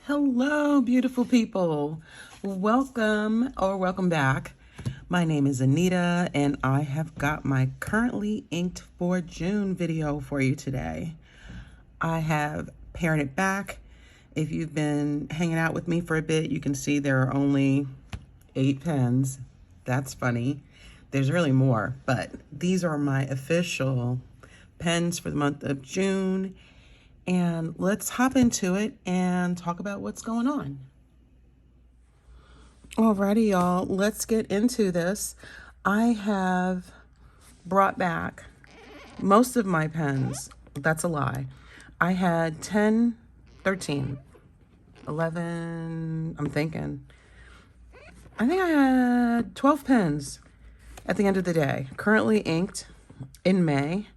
Hello, beautiful people. Welcome or welcome back. My name is Anita, and I have got my currently inked for June video for you today. I have pared it back. If you've been hanging out with me for a bit, you can see there are only 8 pens. That's funny. There's really more, but these are my official pens for the month of June. And let's hop into it and talk about what's going on. Alrighty, y'all, let's get into this. I have brought back most of my pens. That's a lie. I had 10, 13, 11, I'm thinking. I think I had 12 pens at the end of the day, currently inked in May.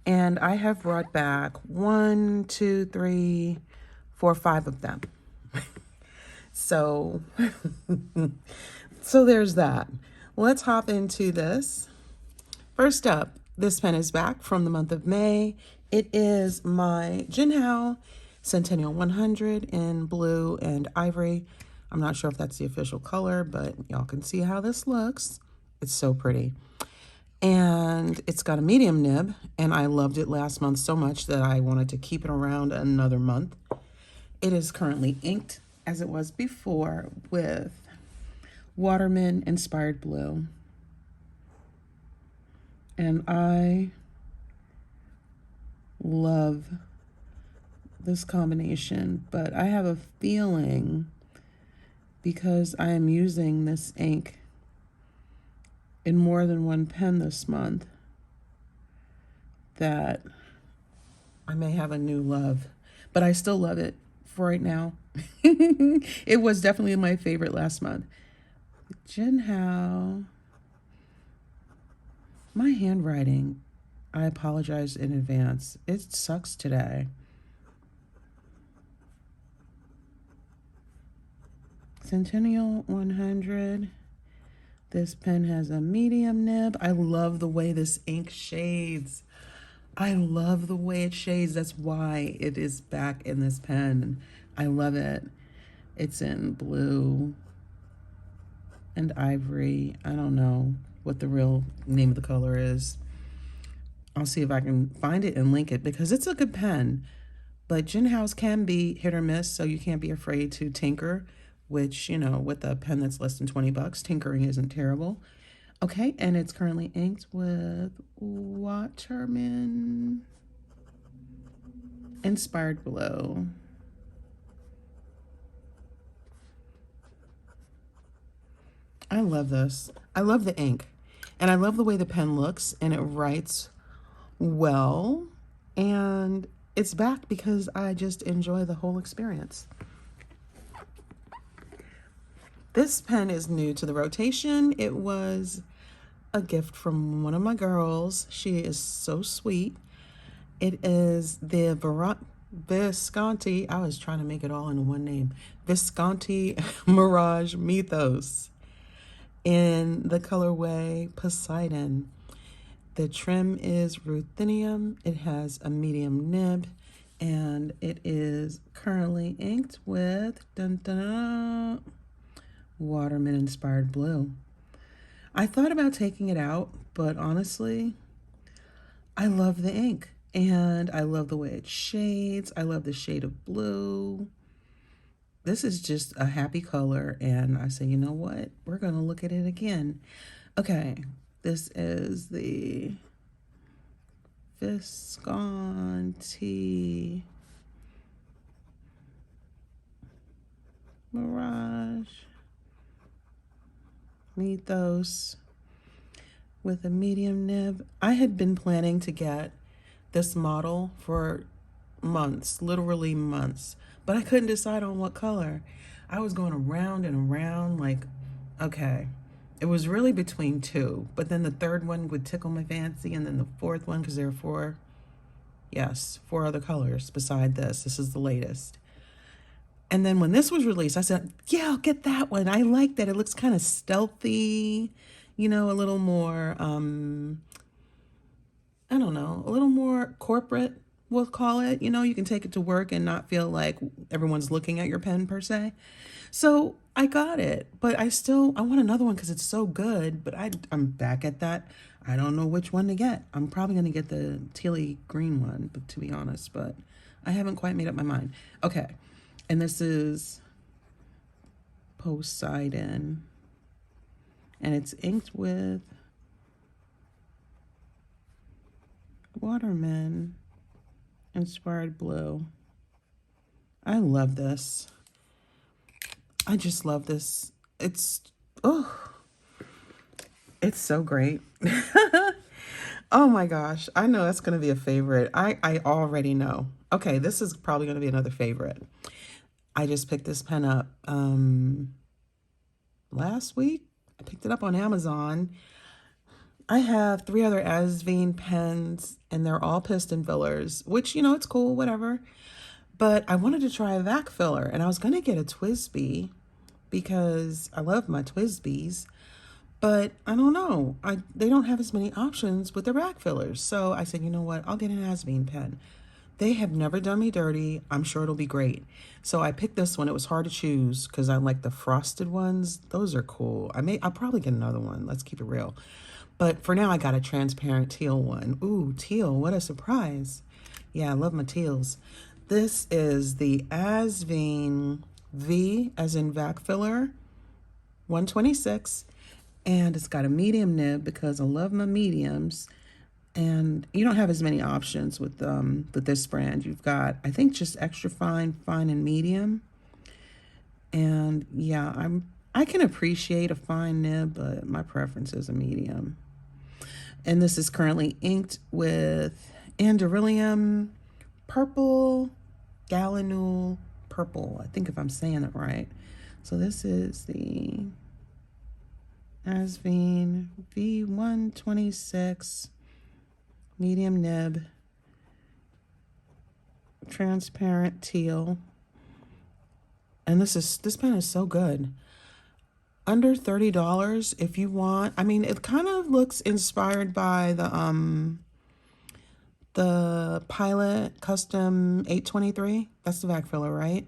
And I have brought back 1, 2, 3, 4, 5 of them. So there's that. Let's hop into this. First up, this pen is back from the month of May. It is my Jinhao Centennial 100 in blue and ivory. I'm not sure if that's the official color, but y'all can see how this looks. It's so pretty. And it's got a medium nib, and I loved it last month so much that I wanted to keep it around another month. It is currently inked, as it was before, with Waterman Inspired Blue. And I love this combination, but I have a feeling, because I am using this ink in more than one pen this month, that I may have a new love, but I still love it for right now. It was definitely my favorite last month. Jinhao. My handwriting, I apologize in advance. It sucks today. Centennial 100. This pen has a medium nib. I love the way this ink shades. I love the way it shades. That's why it is back in this pen. I love it. It's in blue and ivory. I don't know what the real name of the color is. I'll see if I can find it and link it, because it's a good pen. But Jinhao's can be hit or miss, so you can't be afraid to tinker, which, you know, with a pen that's less than 20 bucks, tinkering isn't terrible. Okay, and it's currently inked with Waterman Inspired Blue. I love this. I love the ink, and I love the way the pen looks, and it writes well, and it's back because I just enjoy the whole experience. This pen is new to the rotation. It was a gift from one of my girls. She is so sweet. It is the Visconti, I was trying to make it all into one name, Visconti Mirage Mythos in the colorway Poseidon. The trim is ruthenium. It has a medium nib, and it is currently inked with Waterman Inspired Blue. I thought about taking it out, but honestly, I love the ink, and I love the way it shades. I love the shade of blue. This is just a happy color, and I say, you know what? We're going to look at it again. Okay, this is the Visconti Mirage Mythos with a medium nib. I had been planning to get this model for months, literally months, but I couldn't decide on what color. I was going around and around like, okay, it was really between two, but then the third one would tickle my fancy, and then the fourth one, because there are four other colors beside this. This is the latest. And then when this was released, I said, yeah, I'll get that one. I like that. It looks kind of stealthy, you know, a little more, I don't know, a little more corporate we'll call it. You know, you can take it to work and not feel like everyone's looking at your pen per se. So I got it, but I want another one because it's so good. But I'm back at that. I don't know which one to get. I'm probably going to get the tealy green one, but to be honest, but I haven't quite made up my mind. Okay. And this is Poseidon, and it's inked with Waterman Inspired Blue. I love this. I just love this. It's so great. Oh my gosh. I know that's going to be a favorite. I already know. Okay, this is probably going to be another favorite. I just picked this pen up last week. I picked it up on Amazon. I have 3 other Asvine pens, and they're all piston fillers, which, you know, it's cool, whatever. But I wanted to try a vac filler, and I was going to get a TWSBI because I love my TWSBIs. But I don't know. They don't have as many options with their vac fillers. So I said, you know what? I'll get an Asvine pen. They have never done me dirty. I'm sure it'll be great. So I picked this one. It was hard to choose because I like the frosted ones. Those are cool. I'll probably get another one. Let's keep it real. But for now, I got a transparent teal one. Ooh, teal. What a surprise. Yeah, I love my teals. This is the Asvine V, as in vac filler, 126. And it's got a medium nib because I love my mediums. And you don't have as many options with this brand. You've got, I think, just extra fine, fine, and medium. And yeah, I can appreciate a fine nib, but my preference is a medium. And this is currently inked with Anderillium purple, Gallinule purple. I think if I'm saying it right. So this is the Asvine V126 medium nib, transparent teal. And this pen is so good. Under $30 if you want. I mean, it kind of looks inspired by the Pilot Custom 823. That's the vac filler, right?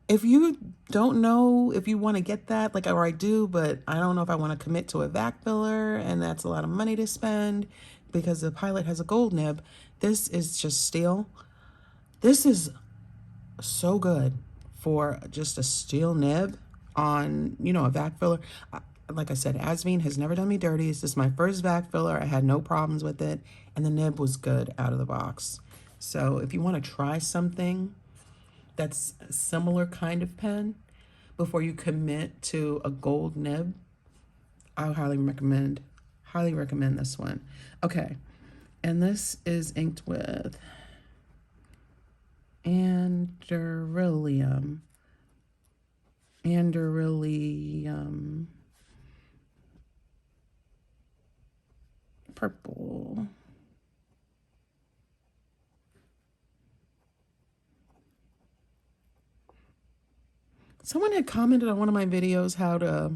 If you don't know if you want to get that, like, or I do, but I don't know if I want to commit to a vac filler, and that's a lot of money to spend because the Pilot has a gold nib. This is just steel. This is so good for just a steel nib on, you know, a vac filler. Like I said, Asvine has never done me dirty. This is my first vac filler. I had no problems with it, and the nib was good out of the box. So if you want to try something that's a similar kind of pen before you commit to a gold nib, I highly recommend this one. Okay, and this is inked with Anderillium purple. Someone had commented on one of my videos how to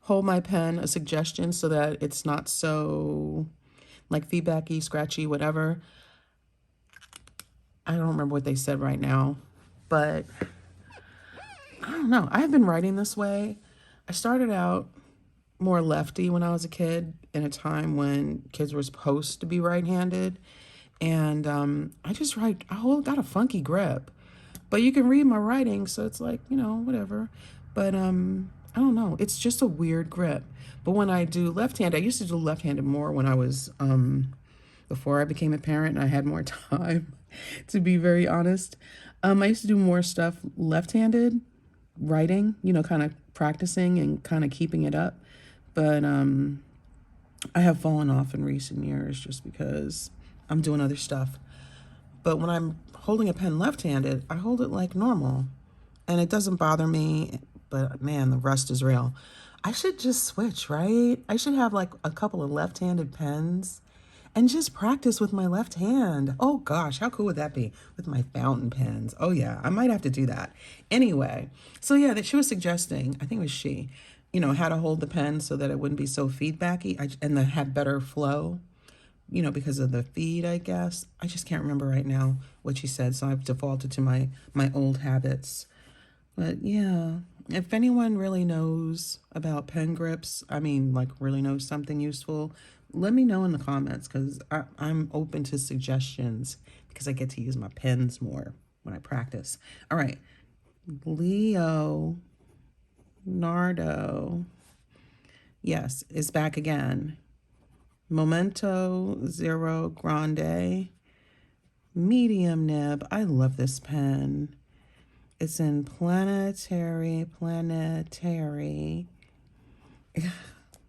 hold my pen, a suggestion so that it's not so like feedbacky, scratchy, whatever. I don't remember what they said right now, but I don't know. I have been writing this way. I started out more lefty when I was a kid, in a time when kids were supposed to be right-handed. And I just write, got a funky grip. But you can read my writing, so it's like, you know, whatever. But I don't know. It's just a weird grip. But when I do left-handed, I used to do left-handed more when I was, before I became a parent and I had more time, to be very honest. I used to do more stuff left-handed, writing, you know, kind of practicing and kind of keeping it up. But I have fallen off in recent years just because I'm doing other stuff. But when I'm holding a pen left-handed, I hold it like normal. And it doesn't bother me, but man, the rust is real. I should just switch, right? I should have like a couple of left-handed pens and just practice with my left hand. Oh gosh, how cool would that be with my fountain pens? Oh yeah, I might have to do that. Anyway, so yeah, that she was suggesting, I think it was she, you know, how to hold the pen so that it wouldn't be so feedbacky and that had better flow. you know, because of the feed, I guess. I just can't remember right now what she said, so I've defaulted to my old habits. But yeah, if anyone really knows about pen grips, I mean, like really knows something useful, let me know in the comments, because I'm open to suggestions because I get to use my pens more when I practice. All right, Leonardo, yes, is back again. Momento Zero Grande, medium nib. I love this pen. It's in Planetary,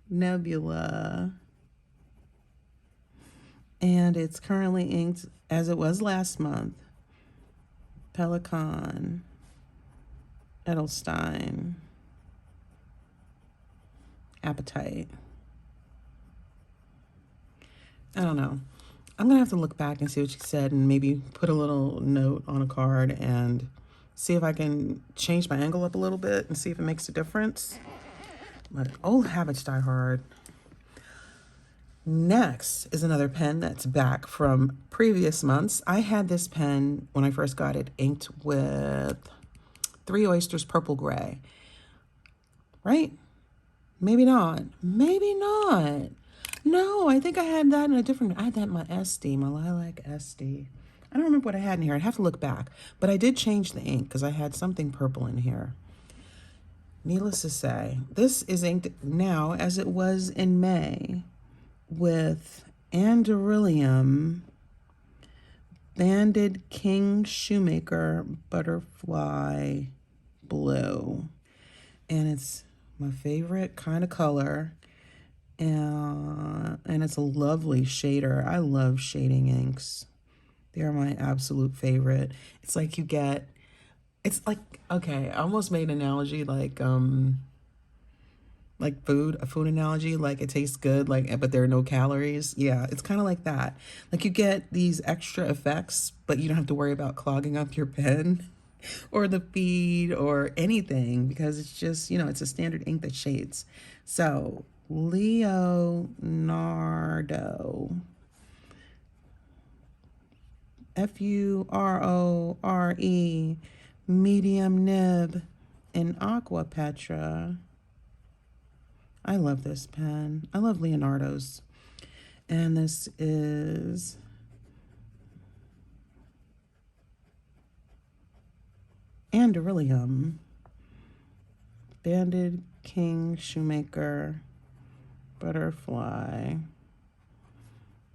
Nebula. And it's currently inked, as it was last month, Pelikan, Edelstein, Apatite. I don't know. I'm going to have to look back and see what she said and maybe put a little note on a card and see if I can change my angle up a little bit and see if it makes a difference. But old habits die hard. Next is another pen that's back from previous months. I had this pen when I first got it inked with Three Oysters Purple Gray. Right? Maybe not. Maybe not. No, I think I had that in a different, I had that in my SD, my Lilac SD. I don't remember what I had in here. I'd have to look back. But I did change the ink because I had something purple in here. Needless to say, this is inked now as it was in May with Anderillium, Banded King Shoemaker Butterfly Blue. And it's my favorite kind of color. And it's a lovely shader. I love shading inks. They're my absolute favorite. It's like you get, it's like, okay, I almost made an analogy like food, a food analogy, like it tastes good, like, but there are no calories. Yeah, it's kind of like that. Like you get these extra effects, but you don't have to worry about clogging up your pen or the feed or anything, because it's just, you know, it's a standard ink that shades. So Leonardo, Furore, medium nib in Aquapetra. I love this pen. I love Leonardo's. And this is Anderillium, Banded King Shoemaker Butterfly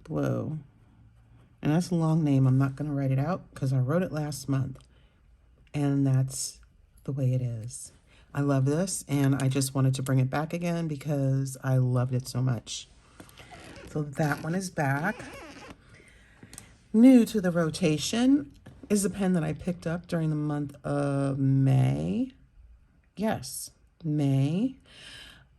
Blue. And that's a long name. I'm not going to write it out because I wrote it last month. And that's the way it is. I love this, and I just wanted to bring it back again because I loved it so much. So that one is back. New to the rotation is a pen that I picked up during the month of May. Yes, May.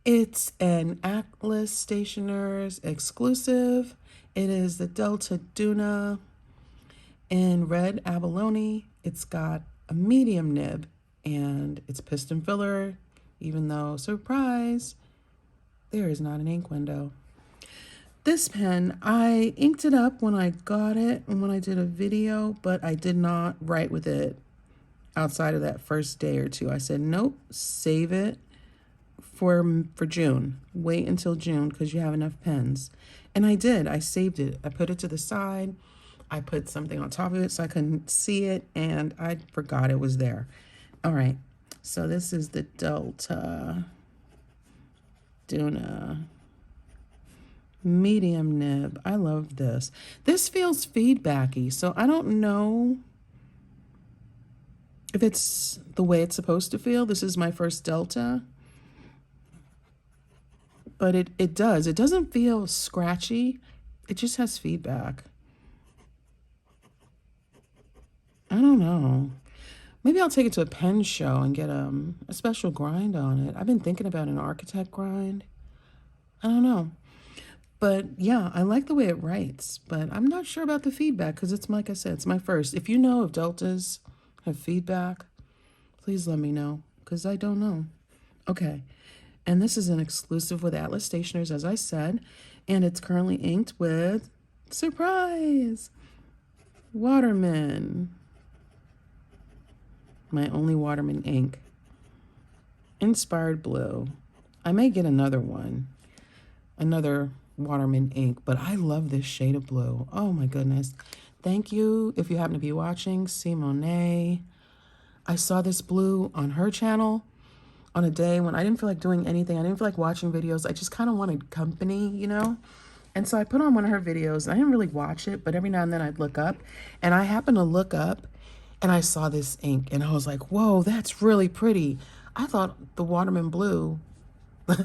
It's an Atlas Stationers exclusive. It is the Delta Duna in red Abalone. It's got a medium nib and it's piston filler, even though, surprise, there is not an ink window. This pen, I inked it up when I got it and when I did a video, but I did not write with it outside of that first day or two. I said, nope, save it for June. Wait until June because you have enough pens. And I did. I saved it. I put it to the side. I put something on top of it so I couldn't see it, and I forgot it was there. All right. So this is the Delta Duna medium nib. I love this. This feels feedbacky, so I don't know if it's the way it's supposed to feel. This is my first Delta. But it does. It doesn't feel scratchy. It just has feedback. I don't know. Maybe I'll take it to a pen show and get a special grind on it. I've been thinking about an architect grind. I don't know. But yeah, I like the way it writes, but I'm not sure about the feedback because it's, like I said, it's my first. If you know if Deltas have feedback, please let me know because I don't know. Okay. And this is an exclusive with Atlas Stationers, as I said, and it's currently inked with Surprise! Waterman. My only Waterman ink. Inspired Blue. I may get another one. Another Waterman ink, but I love this shade of blue. Oh my goodness. Thank you. If you happen to be watching, Simone. I saw this blue on her channel on a day when I didn't feel like doing anything. I didn't feel like watching videos. I just kind of wanted company, you know? And so I put on one of her videos. I didn't really watch it, but every now and then I'd look up. And I happened to look up and I saw this ink and I was like, whoa, that's really pretty. I thought the Waterman Blue,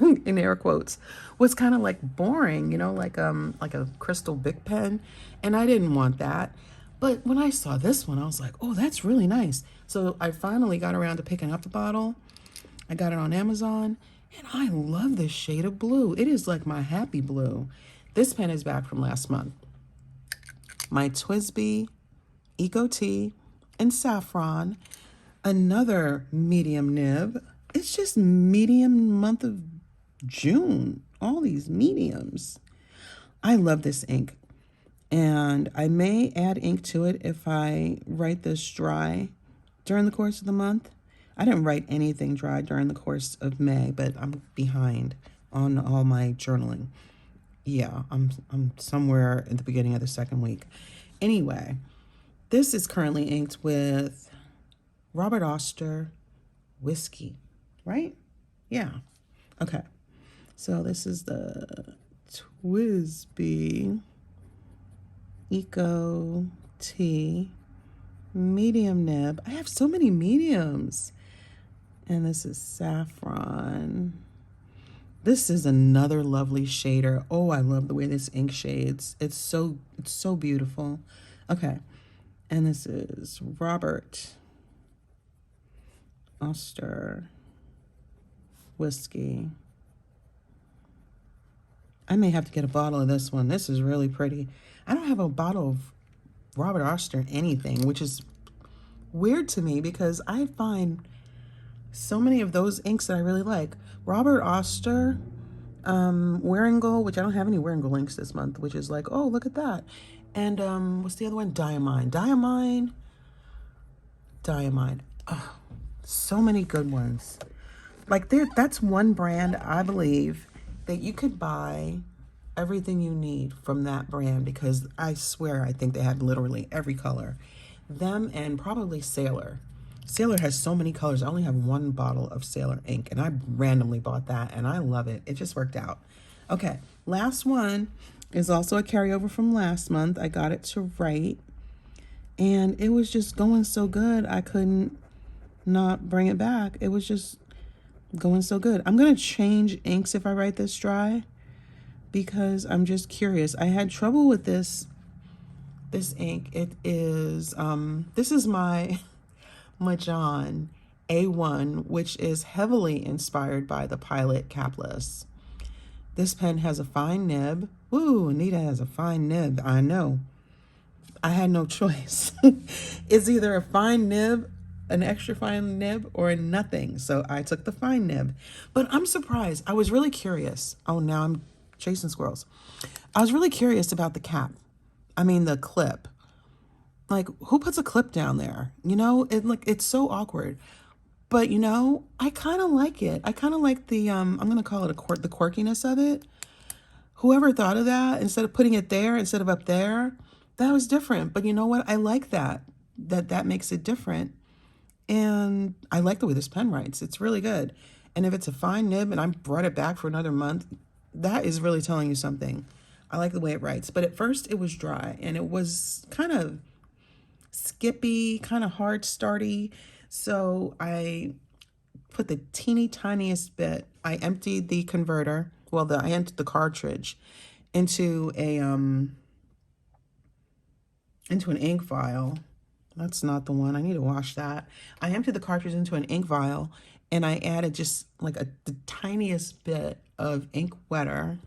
in air quotes, was kind of like boring, you know, like a crystal Bic pen. And I didn't want that. But when I saw this one, I was like, oh, that's really nice. So I finally got around to picking up the bottle. I got it on Amazon, and I love this shade of blue. It is like my happy blue. This pen is back from last month. My TWSBI Eco-T and Saffron, another medium nib. It's just medium month of June. All these mediums. I love this ink. And I may add ink to it if I write this dry during the course of the month. I didn't write anything dry during the course of May, but I'm behind on all my journaling. Yeah, I'm somewhere at the beginning of the second week. Anyway, this is currently inked with Robert Oster Whiskey, right? Yeah. Okay. So this is the TWSBI Eco-T medium nib. I have so many mediums. And this is Saffron. This is another lovely shader. Oh, I love the way this ink shades. It's so beautiful. Okay. And this is Robert Oster Whiskey. I may have to get a bottle of this one. This is really pretty. I don't have a bottle of Robert Oster anything, which is weird to me because I find so many of those inks that I really like. Robert Oster, Waringal, which I don't have any Waringal inks this month, which is like, oh, look at that. And what's the other one? Diamine. Oh, so many good ones. Like that's one brand I believe that you could buy everything you need from that brand, because I swear I think they have literally every color. Them and probably Sailor. Sailor has so many colors. I only have one bottle of Sailor ink, and I randomly bought that, and I love it. It just worked out. Okay, last one is also a carryover from last month. I got it to write, and it was just going so good. I couldn't not bring it back. It was just going so good. I'm going to change inks if I write this dry, because I'm just curious. I had trouble with this ink. It is, this is my Majohn A1, which is heavily inspired by the Pilot capless. This pen has a fine nib. Ooh, Anita has a fine nib. I know. I had no choice. It's either a fine nib, an extra fine nib, or nothing. So I took the fine nib. But I'm surprised. I was really curious. Oh, now I'm chasing squirrels. I was really curious about the cap. I mean, the clip. Like, who puts a clip down there? You know, it's so awkward. But, you know, I kind of like it. I kind of like the, I'm going to call it the quirkiness of it. Whoever thought of that, instead of putting it there, instead of up there, that was different. But you know what? I like that. That makes it different. And I like the way this pen writes. It's really good. And if it's a fine nib and I brought it back for another month, that is really telling you something. I like the way it writes. But at first it was dry and it was kind of skippy, kind of hard starty. So I put the teeny tiniest bit. I emptied the converter. Well, I emptied the cartridge into an ink vial. That's not the one. I need to wash that. I emptied the cartridge into an ink vial and I added just like the tiniest bit of ink wetter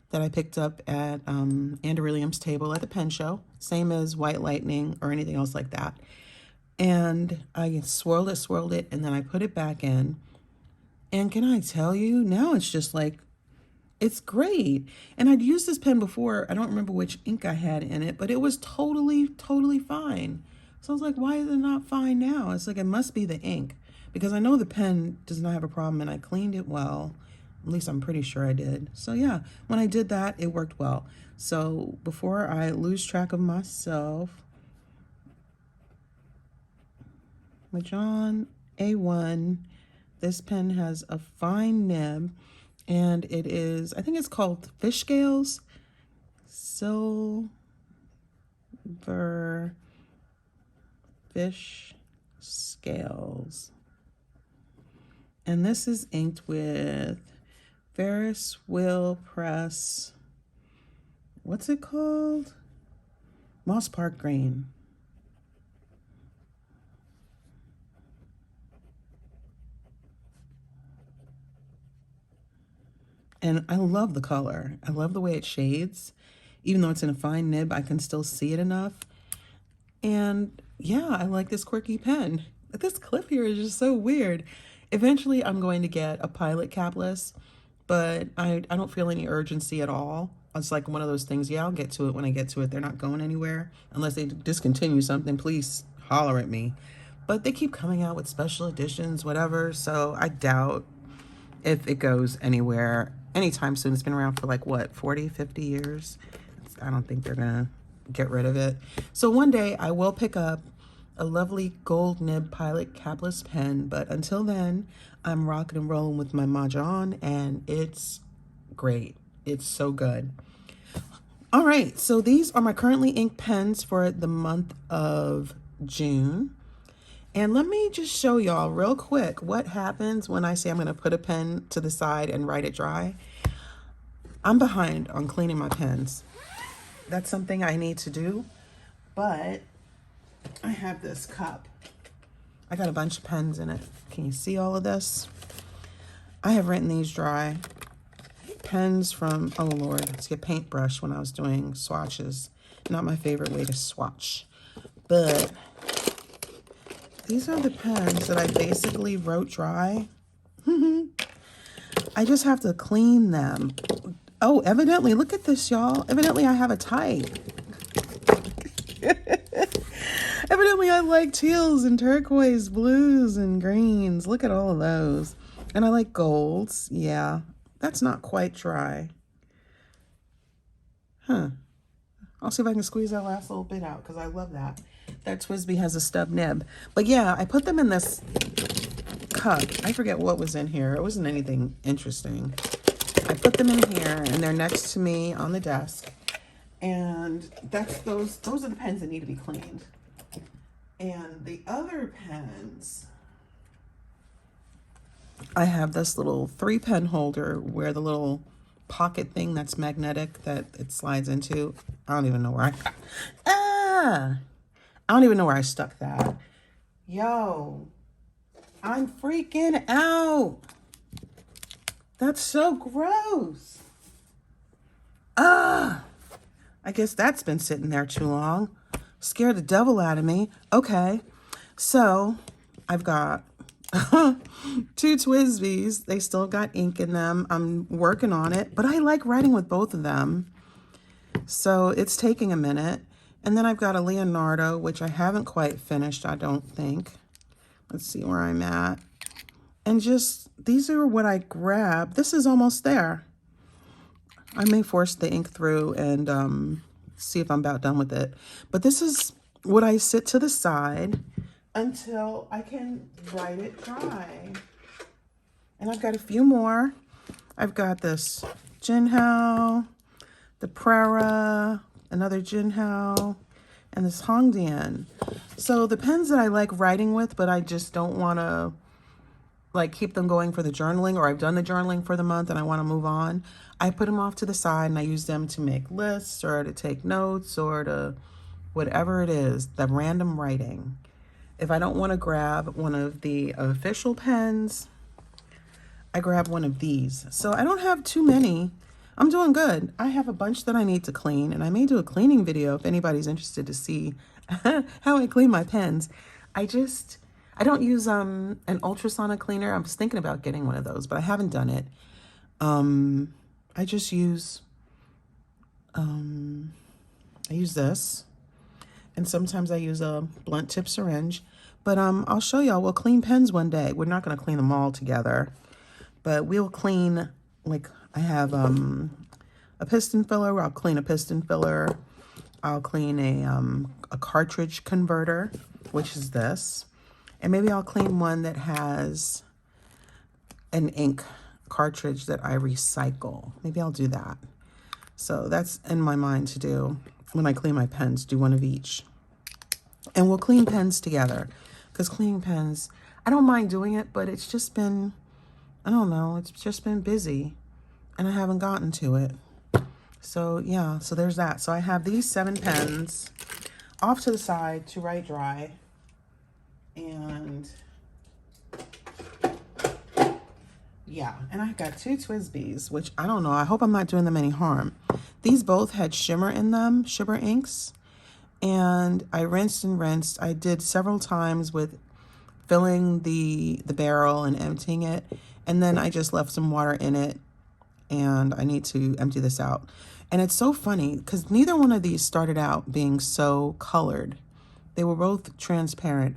that I picked up at Anderillium's table at the pen show, same as White Lightning or anything else like that. And I swirled it, and then I put it back in. And can I tell you, now it's just like It's great. And I'd used this pen before. I don't remember which ink I had in it, but it was totally fine. So I was like, why is it not fine now? It's like, it must be the ink, because I know the pen does not have a problem and I cleaned it well. At least I'm pretty sure I did. So yeah, when I did that, it worked well. So before I lose track of myself, Majohn A1, this pen has a fine nib, and it is, I think it's called fish scales, silver fish scales. And this is inked with Ferris Wheel Press, what's it called? Moss Park Green. And I love the color. I love the way it shades. Even though it's in a fine nib, I can still see it enough. And yeah, I like this quirky pen. This clip here is just so weird. Eventually, I'm going to get a Pilot capless, but I don't feel any urgency at all. It's like one of those things, yeah, I'll get to it when I get to it. They're not going anywhere. Unless they discontinue something, please holler at me. But they keep coming out with special editions, whatever, so I doubt if it goes anywhere anytime soon. It's been around for like, what, 40, 50 years? I don't think they're gonna get rid of it. So one day I will pick up a lovely gold nib Pilot capless pen, but until then, I'm rocking and rolling with my Majohn, and it's great. It's so good. All right, so these are my currently inked pens for the month of June. And let me just show y'all real quick what happens when I say I'm gonna put a pen to the side and write it dry. I'm behind on cleaning my pens. That's something I need to do, but I have this cup. I got a bunch of pens in it. Can you see all of this? I have written these dry. Pens from, oh Lord, it's a paintbrush when I was doing swatches. Not my favorite way to swatch, but these are the pens that I basically wrote dry. I just have to clean them. Oh, evidently, look at this, y'all. Evidently, I have a type. Evidently, I like teals and turquoise blues and greens. Look at all of those. And I like golds. Yeah, that's not quite dry. Huh. I'll see if I can squeeze that last little bit out, because I love that. That TWSBI has a stub nib. But yeah, I put them in this cup. I forget what was in here. It wasn't anything interesting. I put them in here, and they're next to me on the desk. And that's those are the pens that need to be cleaned. And the other pens, I have this little 3-pen holder where the little pocket thing that's magnetic that it slides into. I don't even know where I don't even know where I stuck that. Yo, I'm freaking out. That's so gross. I guess that's been sitting there too long. Scared the devil out of me. Okay, so I've got 2 TWSBIs. They still got ink in them. I'm working on it, but I like writing with both of them. So it's taking a minute. And then I've got a Leonardo, which I haven't quite finished, I don't think. Let's see where I'm at. And just, these are what I grabbed. This is almost there. I may force the ink through and see if I'm about done with it. But this is what I sit to the side until I can write it dry. And I've got a few more. I've got this Jinhao, the Prera, another Jinhao, and this Hongdian. So the pens that I like writing with, but I just don't want to like keep them going for the journaling, or I've done the journaling for the month and I want to move on, I put them off to the side and I use them to make lists or to take notes or to whatever it is, the random writing. If I don't want to grab one of the official pens, I grab one of these. So I don't have too many. I'm doing good. I have a bunch that I need to clean, and I may do a cleaning video if anybody's interested to see how I clean my pens. I don't use an ultrasonic cleaner. I was thinking about getting one of those, but I haven't done it. I I just use, I use this. And sometimes I use a blunt tip syringe. But I'll show y'all, we'll clean pens one day. We're not going to clean them all together. But we'll clean, like I have a piston filler. I'll clean a piston filler. I'll clean a cartridge converter, which is this. And maybe I'll clean one that has an ink cartridge that I recycle. Maybe I'll do that. So that's in my mind to do when I clean my pens, do one of each. And we'll clean pens together, because cleaning pens, I don't mind doing it, but it's just been, I don't know, it's just been busy and I haven't gotten to it. So yeah, so there's that. So I have these 7 pens off to the side to write dry. And yeah, and I've got 2 TWSBIs, which I don't know, I hope I'm not doing them any harm. These both had shimmer in them, shimmer inks. And I rinsed and rinsed. I did several times with filling the barrel and emptying it. And then I just left some water in it. And I need to empty this out. And it's so funny because neither one of these started out being so colored. They were both transparent.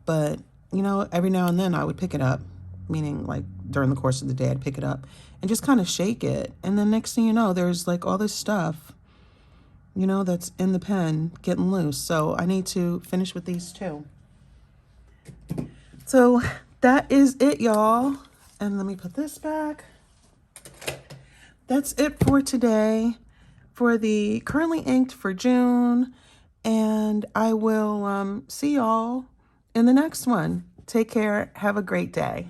But, you know, every now and then I would pick it up. Meaning like during the course of the day I'd pick it up and just kind of shake it. And then next thing you know, there's like all this stuff, you know, that's in the pen getting loose. So I need to finish with these too. So that is it, y'all. And let me put this back. That's it for today for the currently inked for June. And I will see y'all in the next one. Take care. Have a great day.